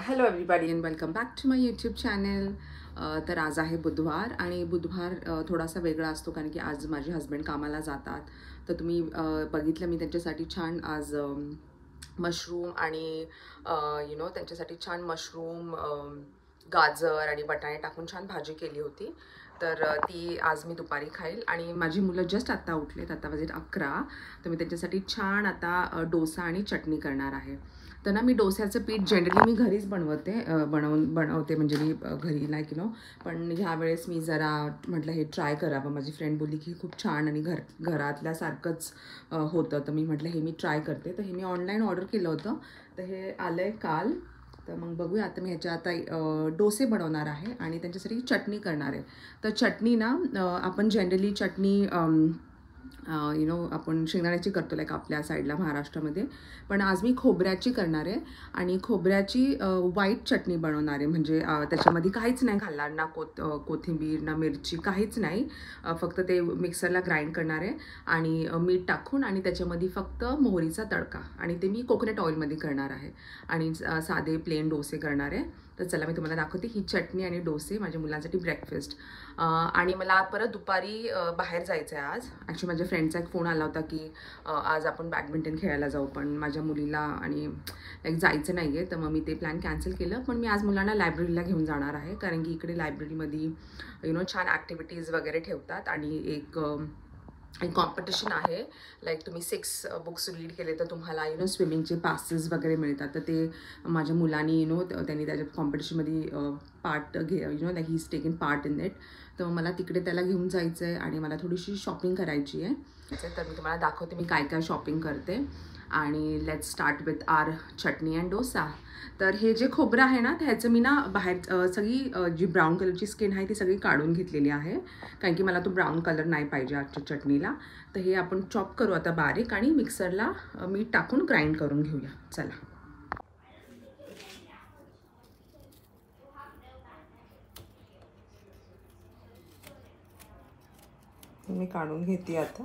Hello everybody and welcome back to my YouTube channel. तर आज आहे बुधवार आणि बुधवार थोडासा वेगळा असतो कारण की आज माझे हस्बंड कामाला जातात. तर तुम्ही बघितलं मी त्यांच्यासाठी छान आज मशरूम आणि त्यांच्यासाठी छान मशरूम, गाजर आणि बटाणे टाकून छान भाजी केली होती. तर ती आज मी दुपारी खाईल आणि माझी मुलं जस्ट आत्ता उठलेत, आता वाजले 11. तर मी त्यांच्यासाठी छान आता डोसा आणि चटणी करणार आहे. तर ना मी डोस्याचं पीठ जनरली मी घरीच बनवते म्हणजे मी घरी लाईक पण ह्यावेळेस मी जरा म्हटलं हे ट्राय करावं. माझी फ्रेंड बोलली की खूप छान आणि घरातल्यासारखंच होतं. तर मी म्हटलं हे मी ट्राय करते. तर हे मी ऑनलाईन ऑर्डर केलं होतं. तर हे आलं आहे काल. तर मग बघूया आता मी ह्याच्या आता डोसे बनवणार आहे आणि त्यांच्यासाठी चटणी करणार आहे. तर चटणी ना आपण जनरली चटणी आपण शेंगदाण्याची करतो लाईक आपल्या साईडला महाराष्ट्रामध्ये. पण आज मी खोबऱ्याची करणार आहे आणि खोबऱ्याची व्हाईट चटणी बनवणार आहे. म्हणजे त्याच्यामध्ये काहीच नाही घालणार, ना कोथिंबीर ना मिरची, काहीच नाही. फक्त ते मिक्सरला ग्राइंड करणार आहे आणि मीठ टाकून आणि त्याच्यामध्ये फक्त मोहरीचा तडका आणि ते मी कोकोनट ऑइलमध्ये करणार आहे आणि साधे प्लेन डोसे करणार आहे. तर चला मी तुम्हाला दाखवते ही चटणी आणि डोसे माझ्या मुलांसाठी ब्रेकफास्ट. आणि मला परत दुपारी बाहेर जायचं आहे आज. ॲक्च्युली माझ्या फ्रेंडचा एक फोन आला होता की आज आपण बॅडमिंटन खेळायला जाऊ, पण माझ्या मुलीला आणि लाईक जायचं नाही आहे. तर मग मी ते प्लॅन कॅन्सल केलं. पण मी आज मुलांना लायब्ररीला घेऊन जाणार आहे कारण की इकडे लायब्ररीमध्ये छान ॲक्टिव्हिटीज वगैरे ठेवतात आणि एक कॉम्पिटिशन आहे. लाईक तुम्ही 6 बुक्स रीड केले तर तुम्हाला स्विमिंगचे पासेस वगैरे मिळतात. तर ते माझ्या मुलांनी त्यांनी त्याच्यात कॉम्पिटिशनमध्ये part like he is taken part in it. तर मला तिकडे त्याला घेऊन जायचं आहे आणि मला थोडीशी शॉपिंग करायची आहे. तर मी तुम्हाला दाखवते मी काय काय शॉपिंग करते आणि let's start with our chutney and dosa. तर हे जे खोबरं आहे ना ह्याचं मी ना बाहेर सगळी जी ब्राऊन कलरची स्किन आहे ती सगळी काढून घेतलेली आहे कारण की मला तो ब्राऊन कलर नाही पाहिजे आजच्या चटणीला. तर हे आपण चॉप करू आता बारीक आणि मिक्सरला मीठ टाकून ग्राइंड करून घेऊया. चला मी काढून घेते आता.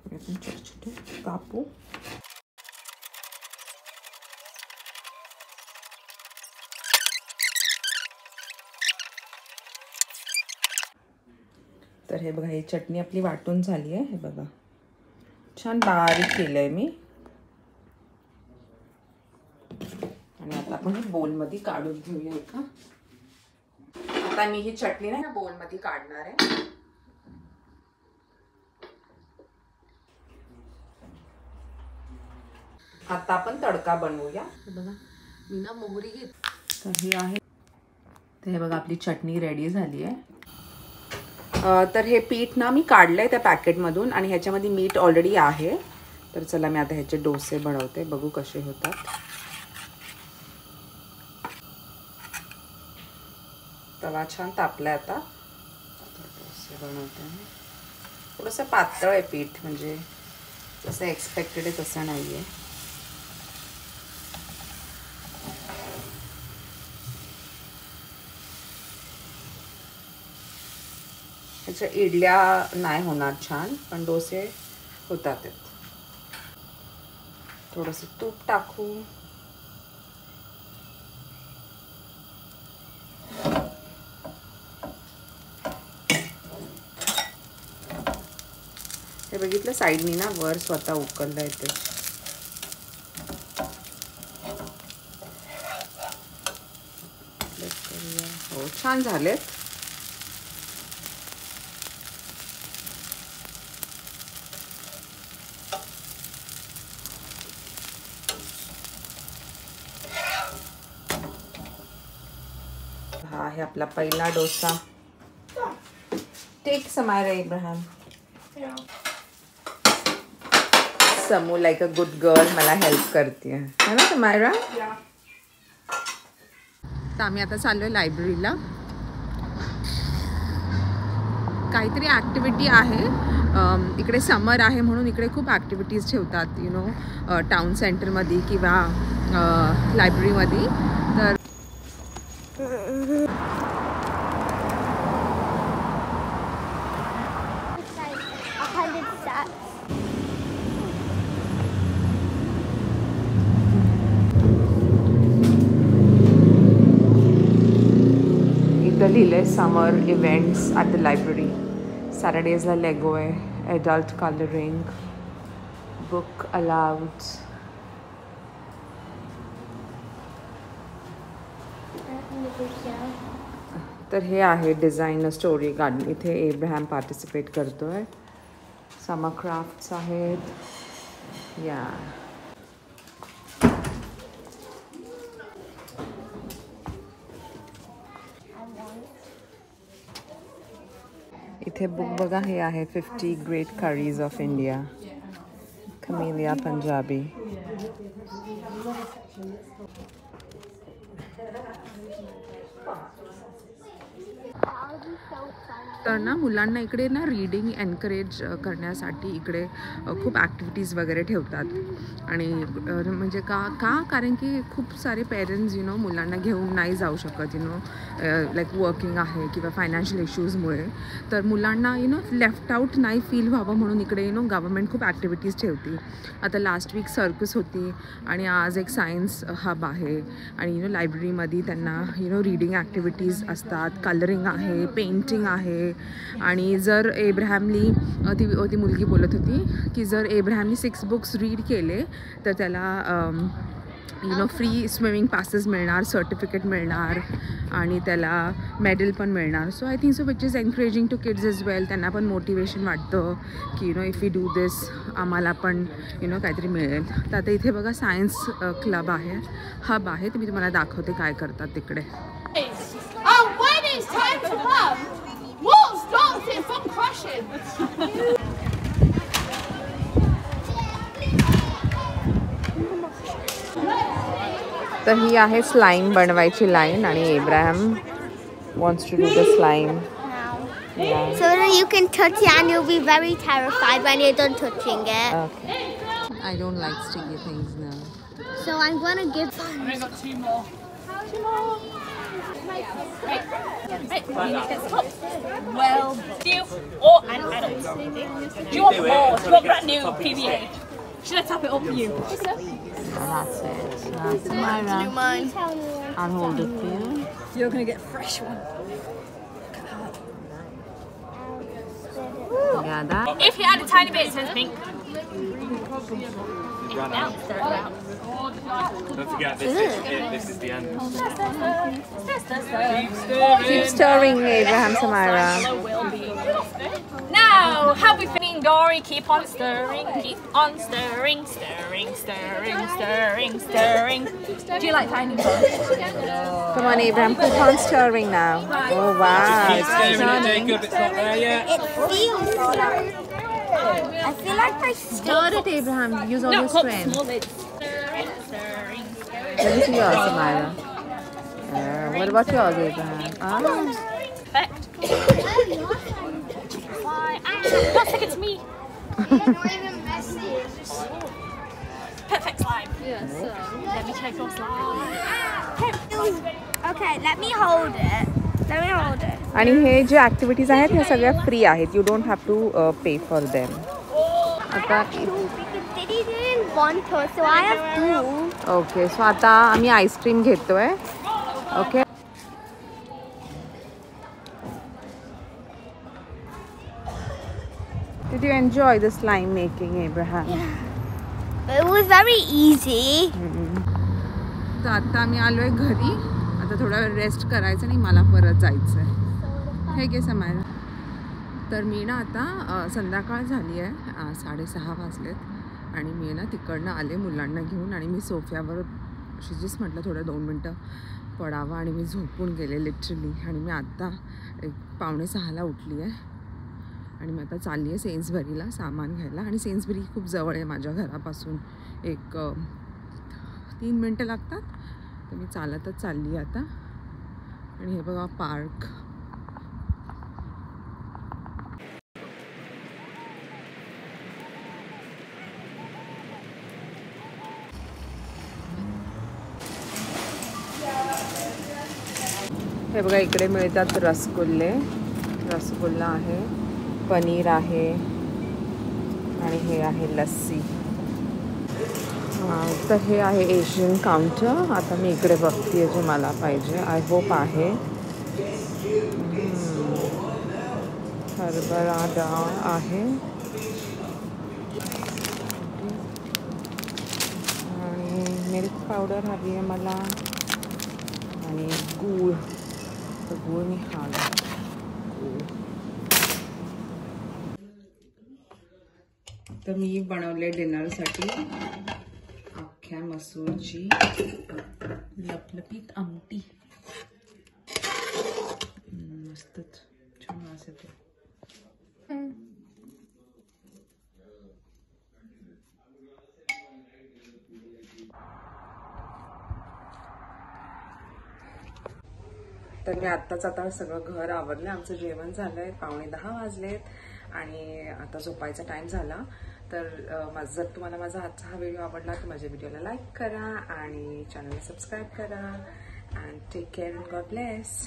आपण छोटे छोटे कापू. तर हे बघा ही चटणी आपली वाटून झाली आहे. हे बघा छान बारीक केलं आहे मी आणि आता आपण ही बोलमध्ये काढून घेऊया का. आता मी ही चटणी ना बोलमध्ये काढणार आहे. आता आपण तडका बनवूया. बघा मी ना मोहरी घेत. तर हे आहे. तर हे बघा आपली चटणी रेडी झाली आहे. तर हे पीठ ना मी काढलं आहे त्या पॅकेटमधून आणि ह्याच्यामध्ये मीठ ऑलरेडी आहे. तर चला मी आता ह्याचे डोसे बनवते, बघू कसे होतात. तवा छान तापला आता. डोसे बनवते. थोडंसं पातळ आहे पीठ, म्हणजे जसं एक्सपेक्टेड आहे तसं नाही आहे. ह्याच्या इडल्या नाही होणार छान, पण डोसे होतात. थोडंसं तूप टाकू. हे बघितलं साईडनी ना वर स्वतः उकळलं येते. हो छान झालेत. हा आहे आपला पहिला dosa. Take Samaira Ibrahim. Samu like a good girl मला हेल्प करते है ना समायरा. तर आम्ही आता चाललोय लायब्ररीला. काहीतरी ॲक्टिव्हिटी आहे इकडे. समर आहे म्हणून इकडे खूप ॲक्टिव्हिटीज ठेवतात टाउन सेंटरमध्ये किंवा लायब्ररीमध्ये. तर लिहिलं आहे समर इव्हेंट्स ॲट द लायब्ररी. सॅटर्डेजला लेगो आहे, ॲडल्ट कलरिंग, बुक अलाउड. तर हे आहे डिझायनर स्टोरी गार्डन. इथे एब्राहम पार्टिसिपेट करतो आहे. समर क्राफ्ट्स आहेत. या इथे बुक बघा, हे आहे 50 great curries of India, camellia Punjabi. तर ना मुलांना इकडे ना रीडिंग एनकरेज करण्यासाठी इकडे खूप ॲक्टिव्हिटीज वगैरे ठेवतात. आणि म्हणजे कारण की खूप सारे पेरेंट्स मुलांना घेऊन नाही जाऊ शकत लाईक वर्किंग आहे किंवा फायनान्शियल इश्यूजमुळे. तर मुलांना लेफ्ट आऊट नाही फील व्हावं म्हणून इकडे गव्हर्मेंट खूप ॲक्टिव्हिटीज ठेवते. आता लास्ट वीक सर्कस होती आणि आज एक सायन्स हब आहे. आणि लायब्ररीमध्ये त्यांना रीडिंग ॲक्टिव्हिटीज असतात, कलरिंग आहे, पेंटिंग आहे. आणि जर एब्राहमली ती मुलगी बोलत होती की जर एब्राहमनी 6 बुक्स रीड केले तर त्याला फ्री स्विमिंग पासेस मिळणार, सर्टिफिकेट मिळणार आणि त्याला मेडल पण मिळणार. So I think so which is encouraging to kids as well. त्यांना पण मोटिवेशन वाटतं की इफ वी डू दिस आम्हाला पण काहीतरी मिळेल. तर आता इथे बघा सायन्स क्लब आहे, हब आहे. ते मी तुम्हाला दाखवते काय करतात तिकडे. तर ही आहे स्लाईम बनवायची लाईन आणि Abraham wants to do the slime. Yeah. So that you can touch it and you'll be very terrified when you're done touching it. Okay. I don't like sticky things now. So I'm gonna give. I've got 2 more. 2 more. Right. Well, you or an adult. Do you want more? Do you want brand new PVA? Should I tap it up for you? That's it. That's Myra. Mine. I'll hold it for you. You're gonna get a fresh one. Yeah, that. If you add a tiny bit, it says pink. Now, stir it out. Don't forget, this is the end. Keep stirring, Abraham Samira. Now, how we feeling, Dory? Keep on stirring, keep on stirring, stirring, stirring, stirring, stirring. Do you like tiny buns? Come on, Abraham, keep on stirring now. Oh, wow. Keep stirring it, Jacob. It's not there yet. It feels. I feel like I Stir it, Abraham. Use all No, your cup, strength. small lids. Stirring, stirring, stirring. Let me see yours, Samira. What about yours, Abraham? Perfect. Why? Don't stick it to me. Perfect slime. Yes. Let me check your slime. Okay, let me hold it. Let me hold it. आणि हे जे activities आहेत ह्या सगळ्या free आहेत. You don't have to pay for them. आता Diddy didn't want to, so I have 2. Okay, so आता आम्ही आईस्क्रीम घेतोय. Okay. Did you enjoy the slime making, Abraham? It was very easy. तर आता आम्ही आलो आहे घरी. आता थोडा वेळ रेस्ट करायचं आणि मला परत जायचं आहे. हे घे समायला. तर मी ना आता संध्याकाळ झाली आहे, 6:30 वाजलेत आणि मी ना तिकडनं आले मुलांना घेऊन आणि मी सोफ्यावर शिजीस म्हटलं थोडं 2 मिनटं पडावं आणि मी झोपून गेले लिटरली. आणि मी आत्ता 5:45ला उठली आहे आणि मी आता चालली आहे सेन्सबरीला सामान घ्यायला. आणि सेन्सबरी खूप जवळ आहे माझ्या घरापासून, एक 3 मिनटं लागतात. तर मी चालतच चालली आहे आता. आणि हे बघा पार्क. हे बघा इकडे मिळतात रसगुल्ले. रसगुल्ला आहे, पनीर आहे आणि हे आहे लस्सी. तर हे आहे एशियन काउंटर. आता मी इकडे बघते जे मला पाहिजे. आय होप आहे. हरभरा डाळ आहे आणि मिल्क पावडर हवी आहे मला आणि गूळ. तर गूळ मी तर मी बनवले डिनरसाठी अख्ख्या मसूरची लपलपीत आमटी. मस्तच छान वास येतो. तर मी आता सगळं घर आवरलं. आमचं जेवण झालंय, 9:45 वाजलेत आणि आता झोपायचा टाइम झाला. तर जर तुम्हाला माझा आजचा हा व्हिडिओ आवडला तर माझ्या व्हिडिओला लाईक करा आणि चॅनलला सबस्क्राईब करा. And take care and God bless.